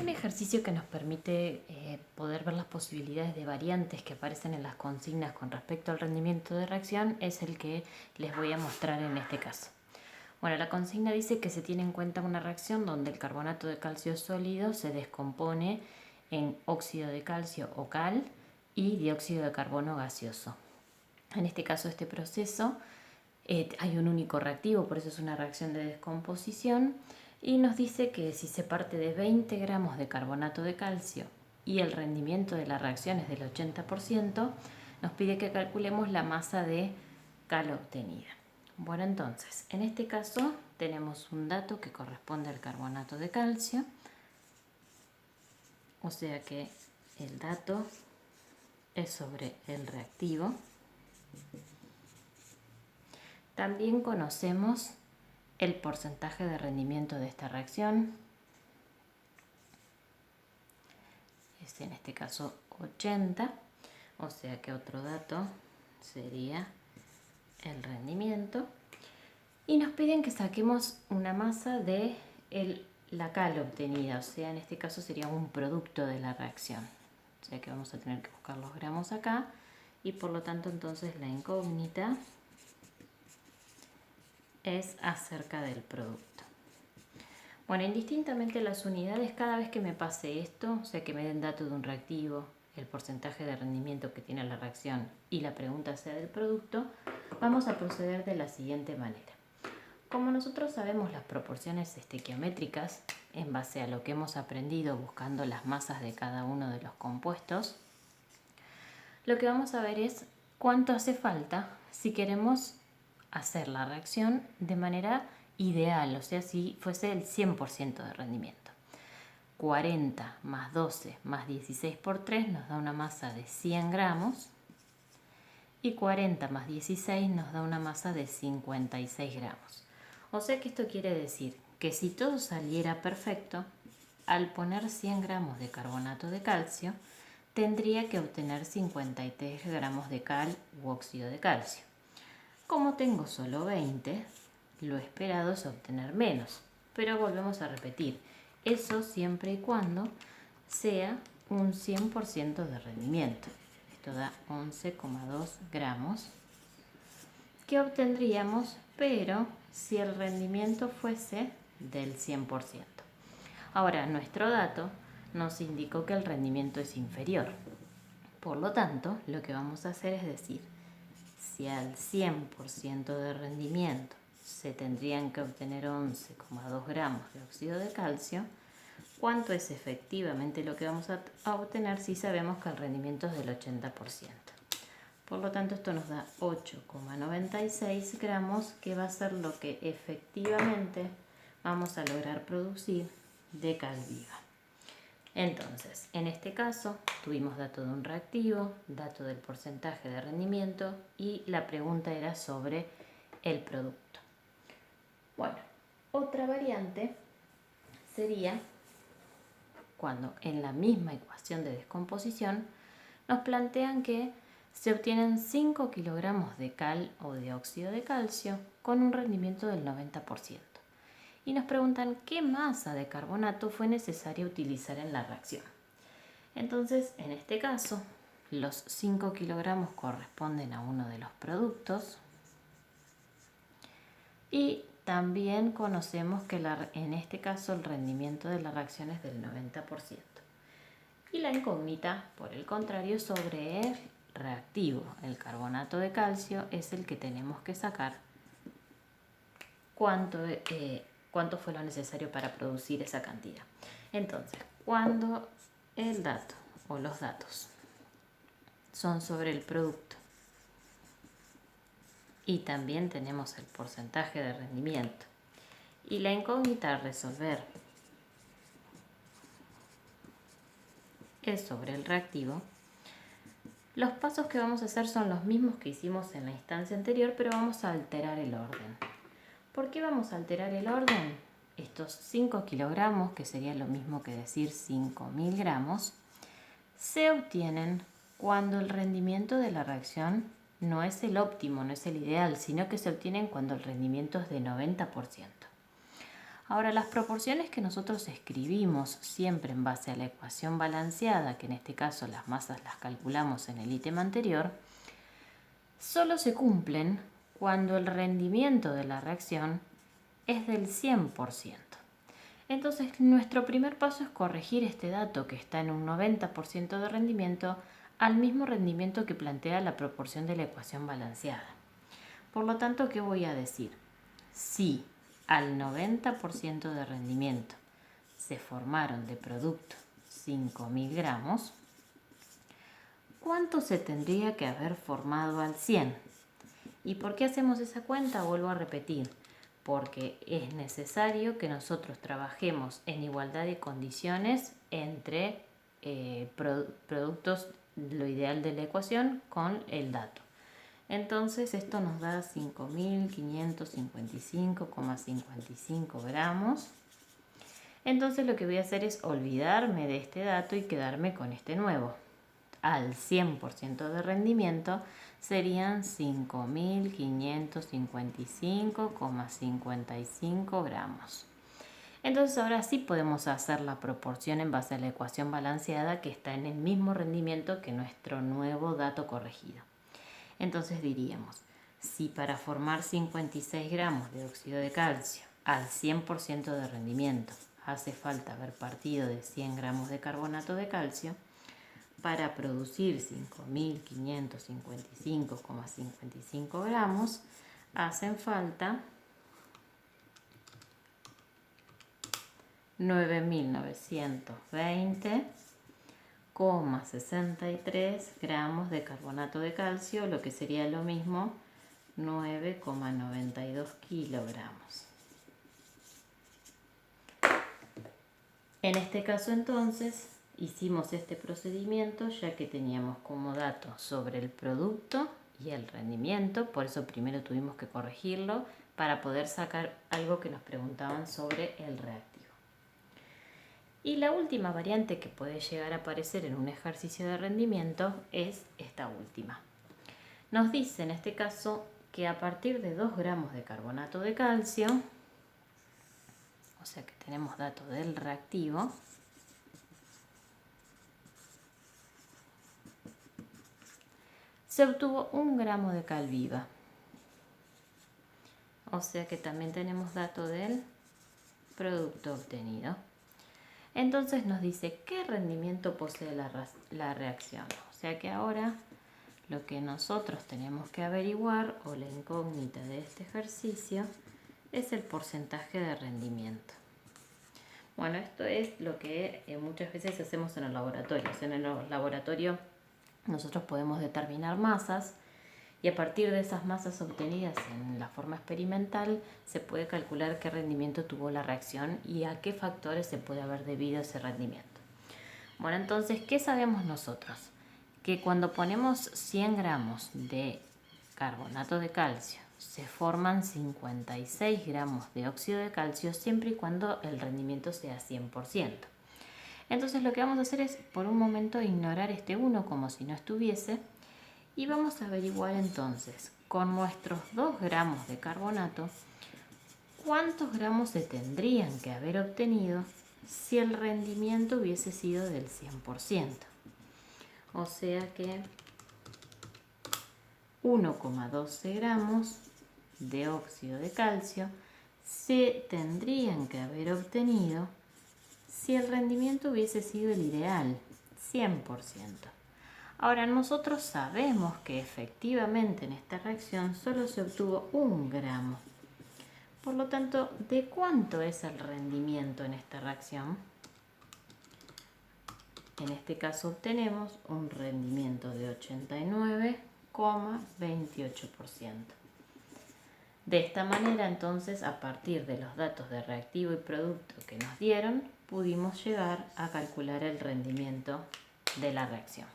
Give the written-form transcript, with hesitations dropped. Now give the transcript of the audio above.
un ejercicio que nos permite poder ver las posibilidades de variantes que aparecen en las consignas con respecto al rendimiento de reacción es el que les voy a mostrar en este caso. Bueno, la consigna dice que se tiene en cuenta una reacción donde el carbonato de calcio sólido se descompone en óxido de calcio o cal y dióxido de carbono gaseoso. En este caso, este proceso hay un único reactivo, por eso es una reacción de descomposición, y nos dice que si se parte de 20 gramos de carbonato de calcio y el rendimiento de la reacción es del 80%, nos pide que calculemos la masa de cal obtenida. Bueno, entonces, en este caso tenemos un dato que corresponde al carbonato de calcio, o sea que el dato es sobre el reactivo. También conocemos el porcentaje de rendimiento de esta reacción, es en este caso 80, o sea que otro dato sería el rendimiento. Y nos piden que saquemos una masa de la cal obtenida, o sea, en este caso sería un producto de la reacción. O sea que vamos a tener que buscar los gramos acá y por lo tanto entonces la incógnita es acerca del producto. Bueno, indistintamente las unidades, cada vez que me pase esto, o sea que me den dato de un reactivo, el porcentaje de rendimiento que tiene la reacción y la pregunta sea del producto, vamos a proceder de la siguiente manera. Como nosotros sabemos las proporciones estequiométricas en base a lo que hemos aprendido buscando las masas de cada uno de los compuestos, lo que vamos a ver es cuánto hace falta si queremos hacer la reacción de manera ideal, o sea, si fuese el 100% de rendimiento. 40 más 12 más 16 por 3 nos da una masa de 100 gramos y 40 más 16 nos da una masa de 56 gramos. O sea que esto quiere decir que si todo saliera perfecto, al poner 100 gramos de carbonato de calcio, tendría que obtener 53 gramos de cal u óxido de calcio. Como tengo solo 20, lo esperado es obtener menos. Pero volvemos a repetir, eso siempre y cuando sea un 100% de rendimiento. Esto da 11,2 gramos que obtendríamos, pero si el rendimiento fuese del 100%. Ahora, nuestro dato nos indicó que el rendimiento es inferior. Por lo tanto, lo que vamos a hacer es decir, si al 100% de rendimiento se tendrían que obtener 11,2 gramos de óxido de calcio, ¿cuánto es efectivamente lo que vamos a obtener si sabemos que el rendimiento es del 80%? Por lo tanto, esto nos da 8,96 gramos, que va a ser lo que efectivamente vamos a lograr producir de cal viva. Entonces, en este caso, tuvimos dato de un reactivo, dato del porcentaje de rendimiento y la pregunta era sobre el producto. Bueno, otra variante sería cuando en la misma ecuación de descomposición nos plantean que se obtienen 5 kilogramos de cal o de óxido de calcio con un rendimiento del 90%. Y nos preguntan qué masa de carbonato fue necesaria utilizar en la reacción. Entonces, en este caso, los 5 kilogramos corresponden a uno de los productos y también conocemos que en este caso el rendimiento de la reacción es del 90%. Y la incógnita, por el contrario, sobre el reactivo, el carbonato de calcio, es el que tenemos que sacar cuánto fue lo necesario para producir esa cantidad. Entonces, cuando el dato o los datos son sobre el producto y también tenemos el porcentaje de rendimiento y la incógnita a resolver es sobre el reactivo, los pasos que vamos a hacer son los mismos que hicimos en la instancia anterior, pero vamos a alterar el orden. ¿Por qué vamos a alterar el orden? Estos 5 kilogramos, que sería lo mismo que decir 5.000 gramos, se obtienen cuando el rendimiento de la reacción no es el óptimo, no es el ideal, sino que se obtienen cuando el rendimiento es de 90%. Ahora, las proporciones que nosotros escribimos siempre en base a la ecuación balanceada, que en este caso las masas las calculamos en el ítem anterior, solo se cumplen cuando el rendimiento de la reacción es del 100%. Entonces, nuestro primer paso es corregir este dato que está en un 90% de rendimiento al mismo rendimiento que plantea la proporción de la ecuación balanceada. Por lo tanto, ¿qué voy a decir? Si al 90% de rendimiento se formaron de producto 5.000 gramos, ¿cuánto se tendría que haber formado al 100? ¿Y por qué hacemos esa cuenta? Vuelvo a repetir, porque es necesario que nosotros trabajemos en igualdad de condiciones entre productos, lo ideal de la ecuación, con el dato. Entonces esto nos da 5.555,55 gramos. Entonces lo que voy a hacer es olvidarme de este dato y quedarme con este nuevo. Al 100% de rendimiento serían 5.555,55 gramos. Entonces ahora sí podemos hacer la proporción en base a la ecuación balanceada que está en el mismo rendimiento que nuestro nuevo dato corregido. Entonces diríamos, si para formar 56 gramos de óxido de calcio al 100% de rendimiento hace falta haber partido de 100 gramos de carbonato de calcio, para producir 5.555,55 gramos hacen falta 9.920,63 gramos de carbonato de calcio, lo que sería lo mismo 9,92 kilogramos. En este caso entonces hicimos este procedimiento ya que teníamos como dato sobre el producto y el rendimiento, por eso primero tuvimos que corregirlo para poder sacar algo que nos preguntaban sobre el reactivo. Y la última variante que puede llegar a aparecer en un ejercicio de rendimiento es esta última. Nos dice en este caso que a partir de 2 gramos de carbonato de calcio, o sea que tenemos datos del reactivo, se obtuvo 1 gramo de cal viva. O sea que también tenemos datos del producto obtenido. Entonces nos dice qué rendimiento posee la reacción. O sea que ahora lo que nosotros tenemos que averiguar, o la incógnita de este ejercicio, es el porcentaje de rendimiento. Bueno, esto es lo que muchas veces hacemos en el laboratorio. En el laboratorio nosotros podemos determinar masas y a partir de esas masas obtenidas en la forma experimental se puede calcular qué rendimiento tuvo la reacción y a qué factores se puede haber debido ese rendimiento. Bueno, entonces, ¿qué sabemos nosotros? Que cuando ponemos 100 gramos de carbonato de calcio se forman 56 gramos de óxido de calcio siempre y cuando el rendimiento sea 100%. Entonces lo que vamos a hacer es por un momento ignorar este 1 como si no estuviese y vamos a averiguar entonces con nuestros 2 gramos de carbonato cuántos gramos se tendrían que haber obtenido si el rendimiento hubiese sido del 100%. O sea que 1,12 gramos de óxido de calcio se tendrían que haber obtenido si el rendimiento hubiese sido el ideal, 100%. Ahora, nosotros sabemos que efectivamente en esta reacción solo se obtuvo 1 gramo. Por lo tanto, ¿de cuánto es el rendimiento en esta reacción? En este caso obtenemos un rendimiento de 89,28%. De esta manera, entonces, a partir de los datos de reactivo y producto que nos dieron, pudimos llegar a calcular el rendimiento de la reacción.